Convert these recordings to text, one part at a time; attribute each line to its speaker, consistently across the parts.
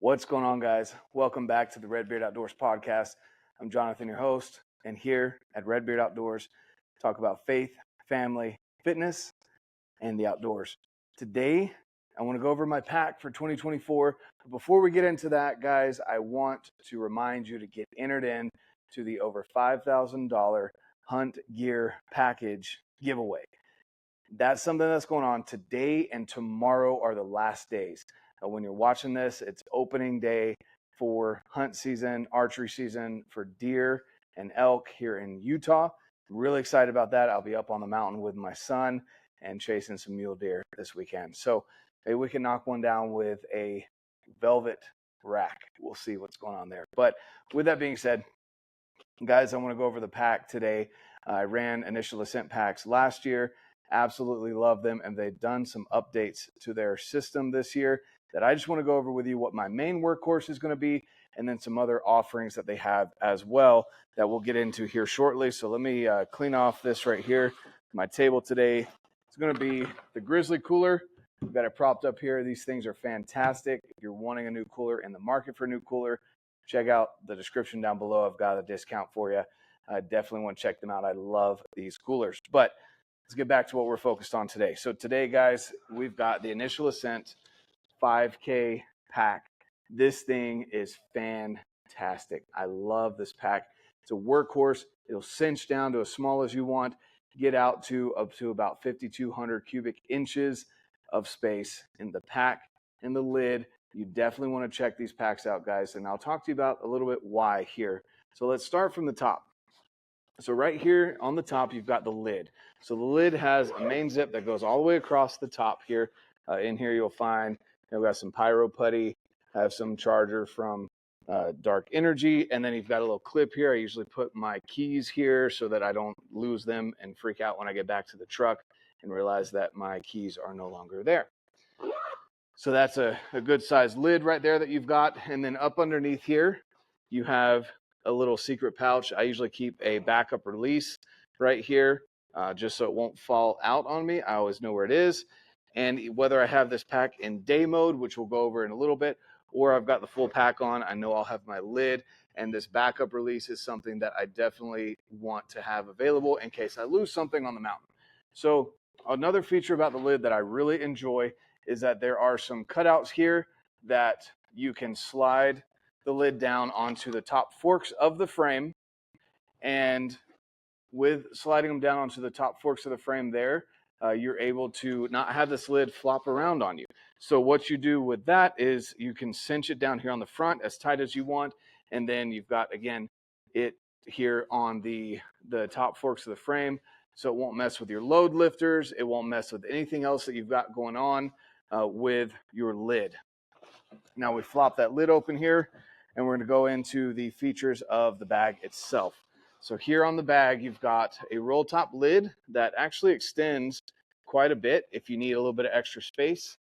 Speaker 1: What's going on, guys? Welcome back to the Redbeard Outdoors podcast. I'm Jonathan, your host, and here at Redbeard Outdoors, talk about faith, family, fitness, and the outdoors. Today, I want to go over my pack for 2024. But before we get into that, guys, I want to remind you to get entered in to the over $5,000 hunt gear package giveaway. That's something that's going on today, and tomorrow are the last days. When you're watching this, it's opening day for hunt season, archery season for deer and elk here in Utah. I'm really excited about that. I'll be up on the mountain with my son and chasing some mule deer this weekend. So maybe we can knock one down with a velvet rack. We'll see what's going on there. But with that being said, guys, I want to go over the pack today. I ran Initial Ascent packs last year. Absolutely love them, and they've done some updates to their system this year that I just want to go over with you what my main workhorse is going to be, and then some other offerings that they have as well that we'll get into here shortly. So let me clean off this right here. My table today is going to be the Grizzly Cooler. We've got it propped up here. These things are fantastic. If you're wanting a new cooler, in the market for a new cooler, check out the description down below. I've got a discount for you. I definitely want to check them out. I love these coolers. But let's get back to what we're focused on today. So today, guys, we've got the Initial Ascent 5K pack. This thing is fantastic. I love this pack. It's a workhorse. It'll cinch down to as small as you want, get out to up to about 5,200 cubic inches of space in the pack and the lid. You definitely want to check these packs out, guys, and I'll talk to you about a little bit why here. So let's start from the top. So right here on the top, you've got the lid. So the lid has a main zip that goes all the way across the top here. In here, you'll find we've got some pyro putty. I have some charger from Dark Energy, and then you've got a little clip here. I usually put my keys here so that I don't lose them and freak out when I get back to the truck and realize that my keys are no longer there. So that's a good sized lid right there that you've got. And then up underneath here, you have a little secret pouch. I usually keep a backup release right here just so it won't fall out on me. I always know where it is. And whether I have this pack in day mode, which we'll go over in a little bit, or I've got the full pack on, I know I'll have my lid. And this backup release is something that I definitely want to have available in case I lose something on the mountain. So another feature about the lid that I really enjoy is that there are some cutouts here that you can slide the lid down onto the top forks of the frame. And with sliding them down onto the top forks of the frame there, you're able to not have this lid flop around on you. So what you do with that is you can cinch it down here on the front as tight as you want. And then you've got, again, it here on the top forks of the frame. So it won't mess with your load lifters. It won't mess with anything else that you've got going on with your lid. Now we flop that lid open here, and we're going to go into the features of the bag itself. So here on the bag, you've got a roll top lid that actually extends quite a bit if you need a little bit of extra space.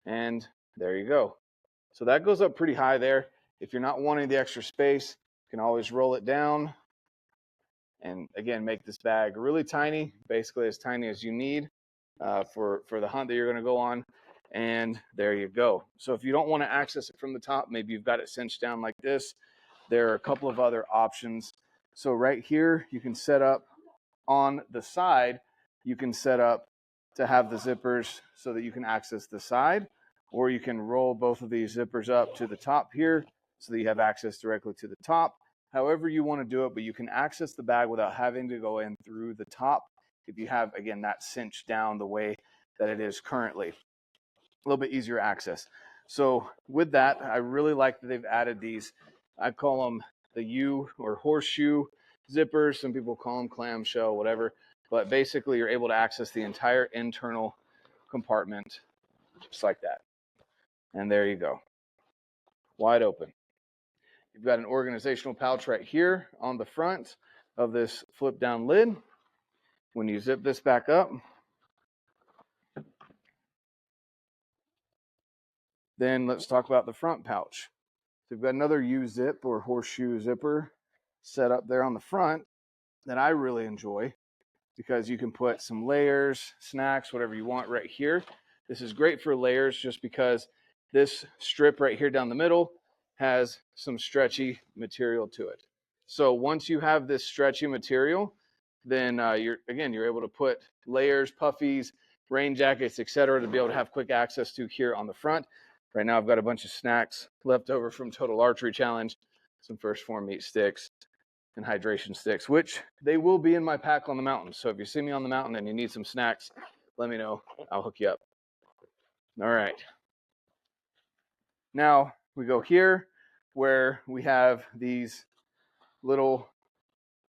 Speaker 1: And there you go. So that goes up pretty high there. If you're not wanting the extra space, you can always roll it down. And again, make this bag really tiny, basically as tiny as you need for the hunt that you're going to go on. And there you go. So if you don't want to access it from the top, maybe you've got it cinched down like this. There are a couple of other options. So right here, you can set up on the side, you can set up to have the zippers so that you can access the side, or you can roll both of these zippers up to the top here so that you have access directly to the top. However you want to do it, but you can access the bag without having to go in through the top if you have, again, that cinched down the way that it is currently. A little bit easier access. So with that, I really like that they've added these, I call them the U or horseshoe zippers. Some people call them clamshell, whatever. But basically, you're able to access the entire internal compartment just like that. And there you go. Wide open. You've got an organizational pouch right here on the front of this flip down lid. When you zip this back up, then let's talk about the front pouch. So we've got another U-zip or horseshoe zipper set up there on the front that I really enjoy because you can put some layers, snacks, whatever you want right here. This is great for layers just because this strip right here down the middle has some stretchy material to it. So once you have this stretchy material, then you're able to put layers, puffies, rain jackets, etc., to be able to have quick access to here on the front. Right now I've got a bunch of snacks left over from Total Archery Challenge, some First Phorm meat sticks and hydration sticks, which they will be in my pack on the mountain. So if you see me on the mountain and you need some snacks, let me know. I'll hook you up. All right. Now we go here where we have these little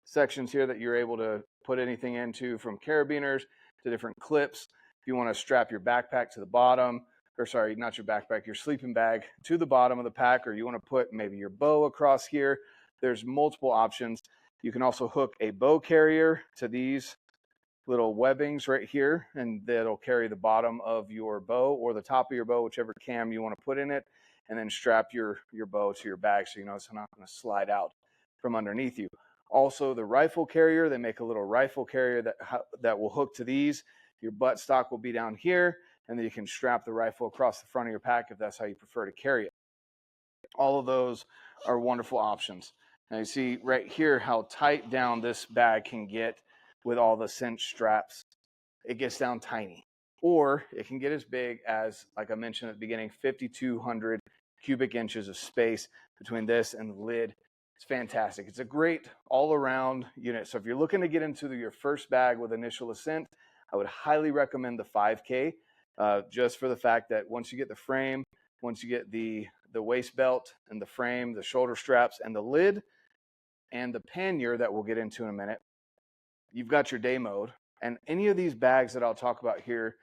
Speaker 1: sections here that you're able to put anything into, from carabiners to different clips. If you want to strap your backpack to the bottom, or sorry, not your backpack, your sleeping bag to the bottom of the pack, or you want to put maybe your bow across here, there's multiple options. You can also hook a bow carrier to these little webbings right here, and that'll carry the bottom of your bow or the top of your bow, whichever cam you want to put in it, and then strap your bow to your bag so you know it's not going to slide out from underneath you. Also, the rifle carrier, they make a little rifle carrier that will hook to these. Your buttstock will be down here, and then you can strap the rifle across the front of your pack if that's how you prefer to carry it. All of those are wonderful options. Now you see right here how tight down this bag can get with all the cinch straps. It gets down tiny. Or it can get as big as, like I mentioned at the beginning, 5,200 cubic inches of space between this and the lid. It's fantastic. It's a great all-around unit. So if you're looking to get into your first bag with Initial Ascent, I would highly recommend the 5K, just for the fact that once you get the frame, once you get the waist belt and the frame, the shoulder straps and the lid and the pannier that we'll get into in a minute, you've got your day mode. And any of these bags that I'll talk about here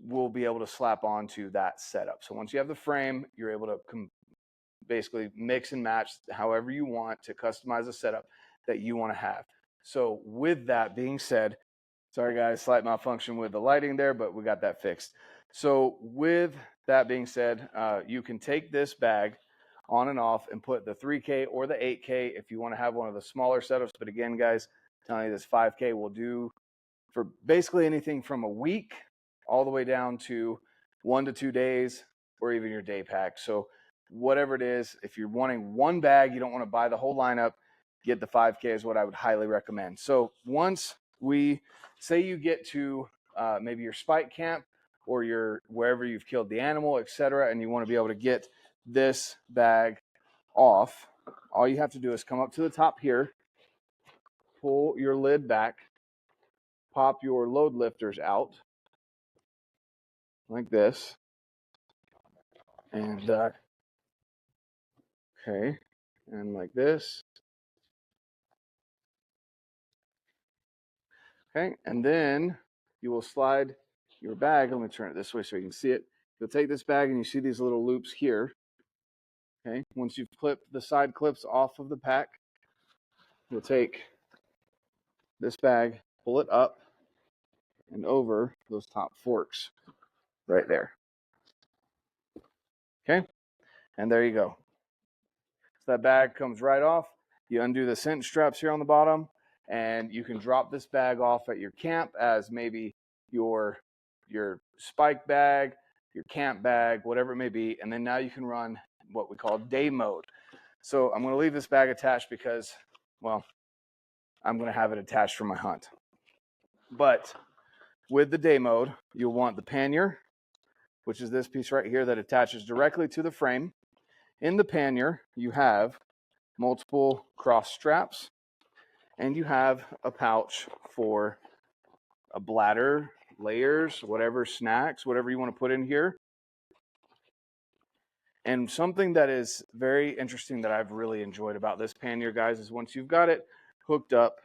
Speaker 1: will be able to slap onto that setup. So once you have the frame, you're able to basically mix and match however you want to customize a setup that you want to have. So with that being said, sorry guys, slight malfunction with the lighting there, but we got that fixed. So with that being said, you can take this bag on and off and put the 3K or the 8K if you want to have one of the smaller setups. But again, guys, I'm telling you, this 5K will do for basically anything from a week all the way down to 1 to 2 days, or even your day pack. So whatever it is, if you're wanting one bag, you don't want to buy the whole lineup, get the 5K is what I would highly recommend. So once we say you get to maybe your spike camp or your wherever you've killed the animal, etc., and you want to be able to get this bag off, all you have to do is come up to the top here, pull your lid back, pop your load lifters out like this, and okay, and like this. Okay, and then you will slide your bag. Let me turn it this way so you can see it. You'll take this bag and you see these little loops here. Okay, once you've clipped the side clips off of the pack, you'll take this bag, pull it up and over those top forks right there. Okay, and there you go. So that bag comes right off. You undo the cinch straps here on the bottom, and you can drop this bag off at your camp as maybe your spike bag, your camp bag, whatever it may be. And then now you can run what we call day mode. So I'm going to leave this bag attached because, well, I'm going to have it attached for my hunt. But with the day mode, you'll want the pannier, which is this piece right here that attaches directly to the frame. In the pannier, you have multiple cross straps, and you have a pouch for a bladder, layers, whatever, snacks, whatever you want to put in here. And something that is very interesting that I've really enjoyed about this pannier, guys, is once you've got it hooked up,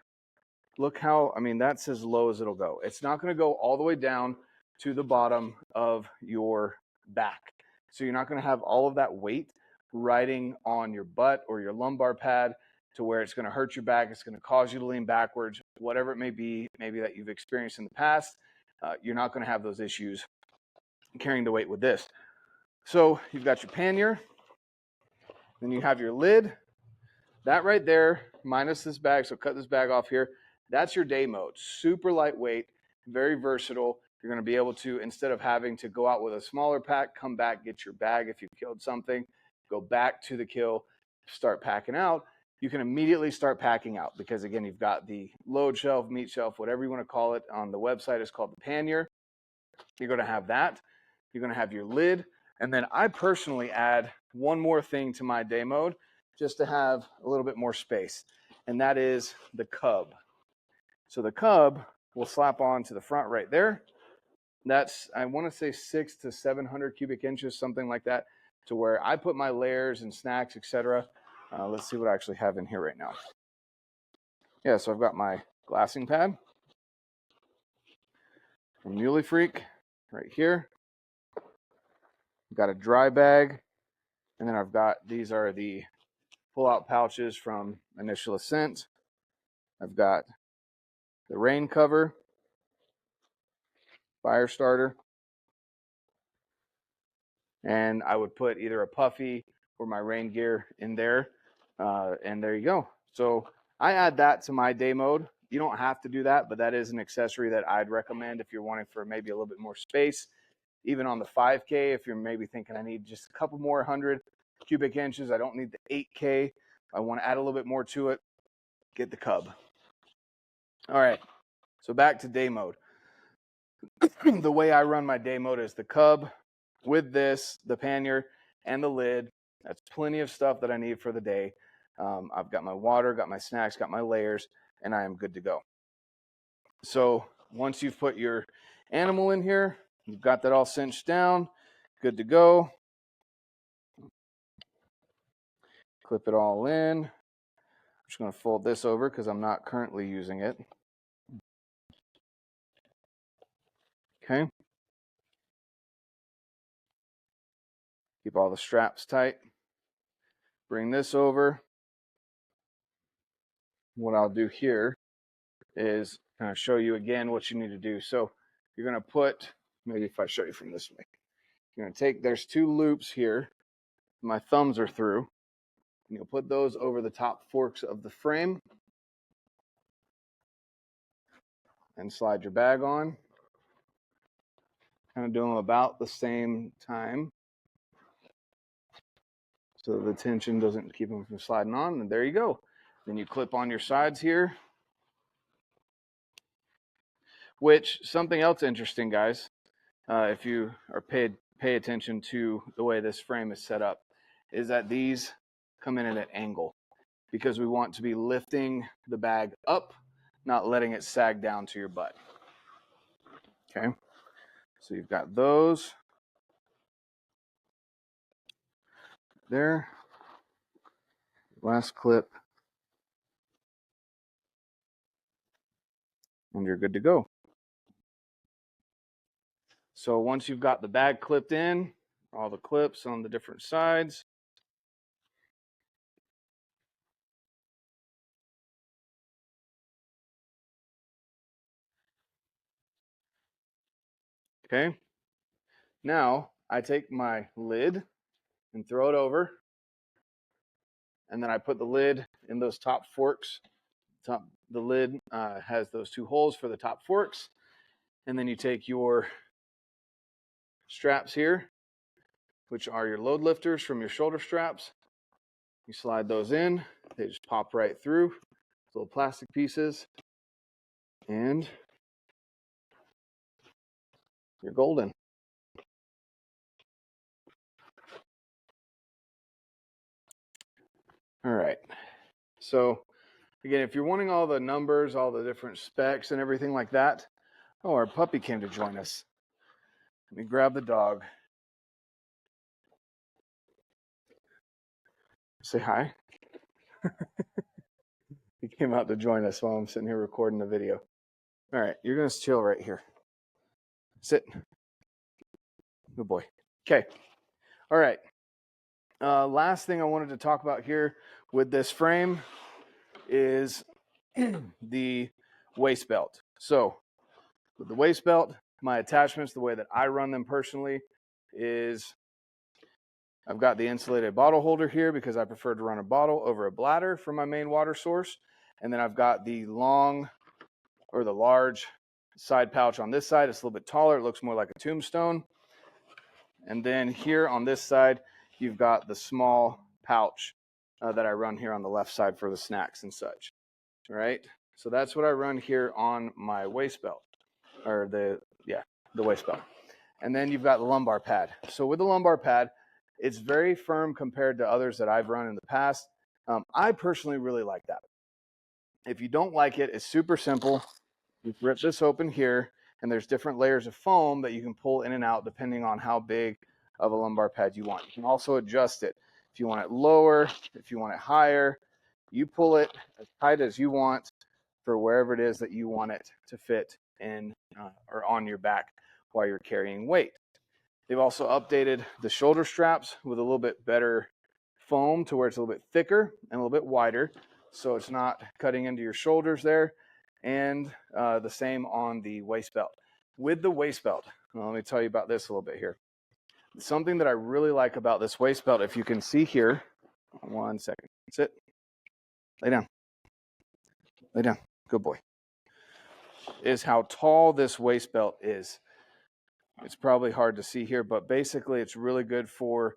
Speaker 1: look how, I mean, that's as low as it'll go. It's not going to go all the way down to the bottom of your back. So you're not going to have all of that weight riding on your butt or your lumbar pad to where it's going to hurt your back. It's going to cause you to lean backwards, whatever it may be, maybe that you've experienced in the past. You're not going to have those issues carrying the weight with this. So you've got your pannier, then you have your lid. That right there, minus this bag, so cut this bag off here. That's your day mode. Super lightweight, very versatile. You're going to be able to, instead of having to go out with a smaller pack, come back, get your bag if you killed something, go back to the kill, start packing out. You can immediately start packing out because, again, you've got the load shelf, meat shelf, whatever you want to call it. On the website, it's called the pannier. You're going to have that. You're going to have your lid. And then I personally add one more thing to my day mode just to have a little bit more space, and that is the cub. So the cub will slap on to the front right there. That's, I want to say 600 to 700 cubic inches, something like that, to where I put my layers and snacks, etc. Let's see what I actually have in here right now. Yeah, so I've got my glassing pad from Muley Freak right here. I've got a dry bag, and then I've got, these are the pull-out pouches from Initial Ascent. I've got the rain cover, fire starter, and I would put either a puffy or my rain gear in there, and there you go. So I add that to my day mode. You don't have to do that, but that is an accessory that I'd recommend if you're wanting for maybe a little bit more space. Even on the 5K, if you're maybe thinking I need just a couple more 100 cubic inches, I don't need the 8K, I want to add a little bit more to it, get the cub. All right, so back to day mode. The way I run my day mode is the cub with this, the pannier, and the lid. That's plenty of stuff that I need for the day. I've got my water, got my snacks, got my layers, and I am good to go. So once you've put your animal in here, you've got that all cinched down, good to go. Clip it all in. I'm just going to fold this over because I'm not currently using it. Okay. Keep all the straps tight. Bring this over. What I'll do here is kind of show you again what you need to do. So you're going to put, maybe if I show you from this way, you're going to take, there's two loops here. My thumbs are through. And you'll put those over the top forks of the frame and slide your bag on. Kind of do them about the same time so the tension doesn't keep them from sliding on. And there you go. Then you clip on your sides here. Which, something else interesting, guys, if you are pay attention to the way this frame is set up, is that these come in at an angle because we want to be lifting the bag up, not letting it sag down to your butt. Okay, so you've got those there. Last clip, and you're good to go. So once you've got the bag clipped in, all the clips on the different sides, okay, now I take my lid and throw it over, and then I put the lid in those top forks. The lid has those two holes for the top forks, and then you take your straps here, which are your load lifters from your shoulder straps. You slide those in, they just pop right through, little plastic pieces, and you're golden. All right, so again, if you're wanting all the numbers, all the different specs and everything like that, oh, our puppy came to join us. Let me grab the dog. Say hi. He came out to join us while I'm sitting here recording the video. All right, you're going to chill right here. Sit. Good boy. Okay. All right. Last thing I wanted to talk about here with this frame is the waist belt. So with the waist belt, my attachments, the way that I run them personally is I've got the insulated bottle holder here because I prefer to run a bottle over a bladder for my main water source. And then I've got the long or the large side pouch on this side. It's a little bit taller. It looks more like a tombstone. And then here on this side, you've got the small pouch that I run here on the left side for the snacks and such. All right. So that's what I run here on my waist belt, or the waist belt. And then you've got the lumbar pad. So with the lumbar pad, it's very firm compared to others that I've run in the past. I personally really like that. If you don't like it, it's super simple. You rip this open here, and there's different layers of foam that you can pull in and out depending on how big of a lumbar pad you want. You can also adjust it. If you want it lower, if you want it higher, you pull it as tight as you want for wherever it is that you want it to fit in or on your back while you're carrying weight. They've also updated the shoulder straps with a little bit better foam to where it's a little bit thicker and a little bit wider, so it's not cutting into your shoulders there. And the same on the waist belt. With the waist belt, well, let me tell you about this a little bit here. Something that I really like about this waist belt, if you can see here, 1 second, sit, lay down, good boy, is how tall this waist belt is. It's probably hard to see here, but basically it's really good for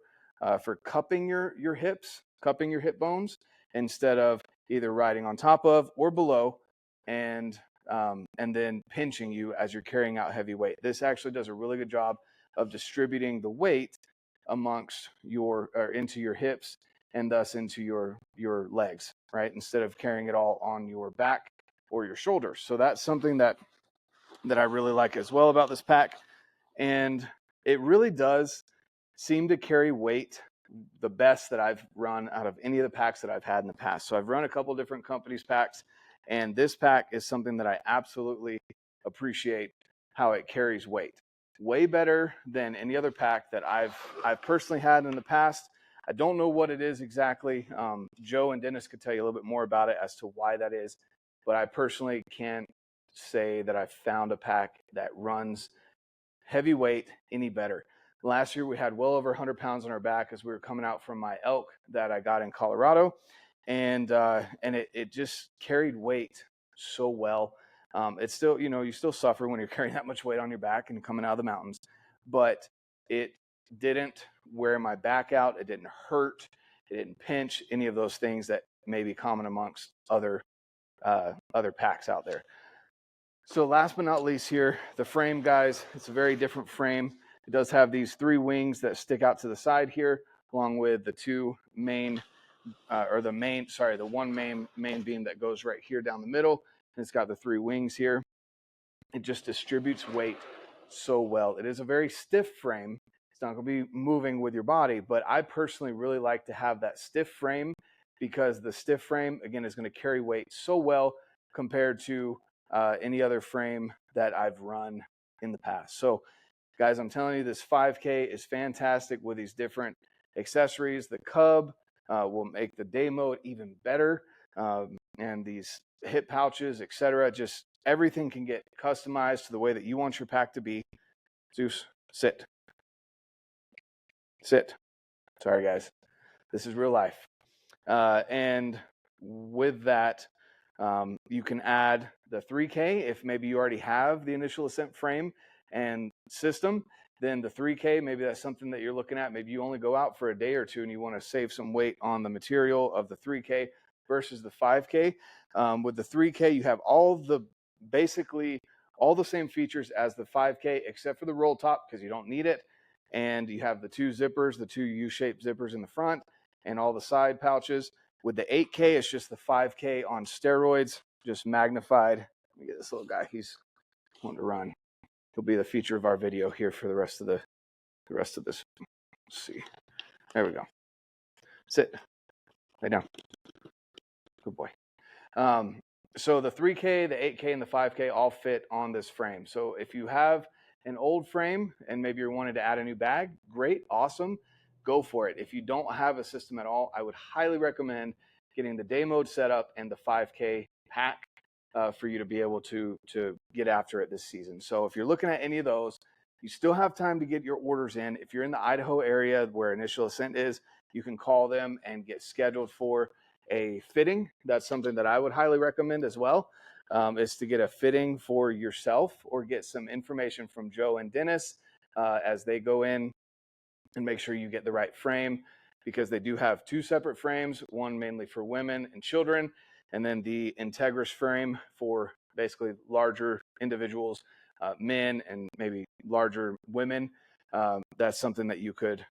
Speaker 1: cupping your hips, cupping your hip bones, instead of either riding on top of or below, and then pinching you as you're carrying out heavy weight. This actually does a really good job of distributing the weight amongst into your hips and thus into your legs, right? Instead of carrying it all on your back or your shoulders. So that's something that I really like as well about this pack. And it really does seem to carry weight the best that I've run out of any of the packs that I've had in the past. So I've run a couple different companies' packs, and this pack is something that I absolutely appreciate how it carries weight. Way better than any other pack that I've personally had in the past. I don't know what it is exactly. Joe and Dennis could tell you a little bit more about it as to why that is, but I personally can't say that I've found a pack that runs heavyweight any better. Last year we had well over 100 pounds on our back as we were coming out from my elk that I got in Colorado, and it just carried weight so well. It's still, you still suffer when you're carrying that much weight on your back and coming out of the mountains, but it didn't wear my back out. It didn't hurt. It didn't pinch, any of those things that may be common amongst other packs out there. So last but not least here, the frame, guys, it's a very different frame. It does have these 3 wings that stick out to the side here, along with the 2 main, the one main beam that goes right here down the middle. And it's got the 3 wings here. It just distributes weight so well. It is a very stiff frame. It's not going to be moving with your body, but I personally really like to have that stiff frame because the stiff frame, again, is going to carry weight so well compared to any other frame that I've run in the past. So guys, I'm telling you, this 5K is fantastic with these different accessories. The Cub will make the day mode even better, and these hip pouches, etc. Just everything can get customized to the way that you want your pack to be. Zeus, sit. Sorry guys, this is real life. And with that, you can add the 3K if maybe you already have the Initial Ascent frame and system. Then the 3K, maybe that's something that you're looking at. Maybe you only go out for a day or two and you want to save some weight on the material of the 3K versus the 5K. With the 3K, you have basically all the same features as the 5K except for the roll top because you don't need it. And you have the 2 zippers, the 2 U-shaped zippers in the front and all the side pouches. With the 8K, it's just the 5K on steroids, just magnified. Let me get this little guy. He's wanting to run. He'll be the feature of our video here for the rest of this. Let's see. There we go. Sit. Lay down. Good boy. So the 3K, the 8K, and the 5K all fit on this frame. So if you have an old frame and maybe you're wanting to add a new bag, great, awesome. Go for it. If you don't have a system at all, I would highly recommend getting the day mode setup and the 5K pack for you to be able to get after it this season. So if you're looking at any of those, you still have time to get your orders in. If you're in the Idaho area where Initial Ascent is, you can call them and get scheduled for a fitting. That's something that I would highly recommend as well. is to get a fitting for yourself or get some information from Joe and Dennis as they go in and make sure you get the right frame, because they do have two separate frames, one mainly for women and children, and then the Integris frame for basically larger individuals, men and maybe larger women. That's something that you could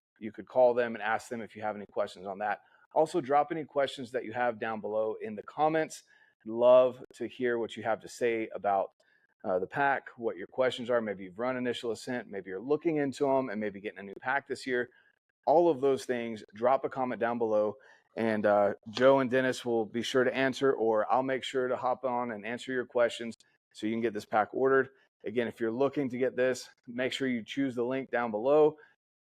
Speaker 1: call them and ask them if you have any questions on that. Also, drop any questions that you have down below in the comments. Love to hear what you have to say about the pack, what your questions are. Maybe you've run Initial Ascent, maybe you're looking into them and maybe getting a new pack this year. All of those things, drop a comment down below, and Joe and Dennis will be sure to answer, or I'll make sure to hop on and answer your questions so you can get this pack ordered. Again, if you're looking to get this, make sure you choose the link down below,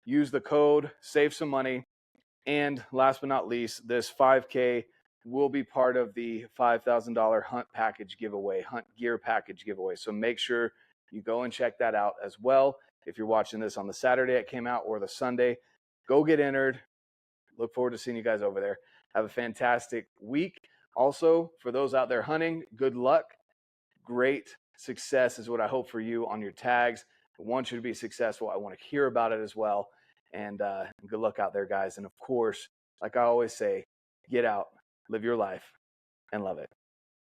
Speaker 1: use the code, save some money, and last but not least, this 5K will be part of the $5,000 hunt package giveaway, hunt gear package giveaway. So make sure you go and check that out as well. If you're watching this on the Saturday it came out or the Sunday, go get entered. Look forward to seeing you guys over there. Have a fantastic week. Also, for those out there hunting, good luck. Great success is what I hope for you on your tags. I want you to be successful. I want to hear about it as well. And good luck out there, guys. And of course, like I always say, get out, live your life, and love it.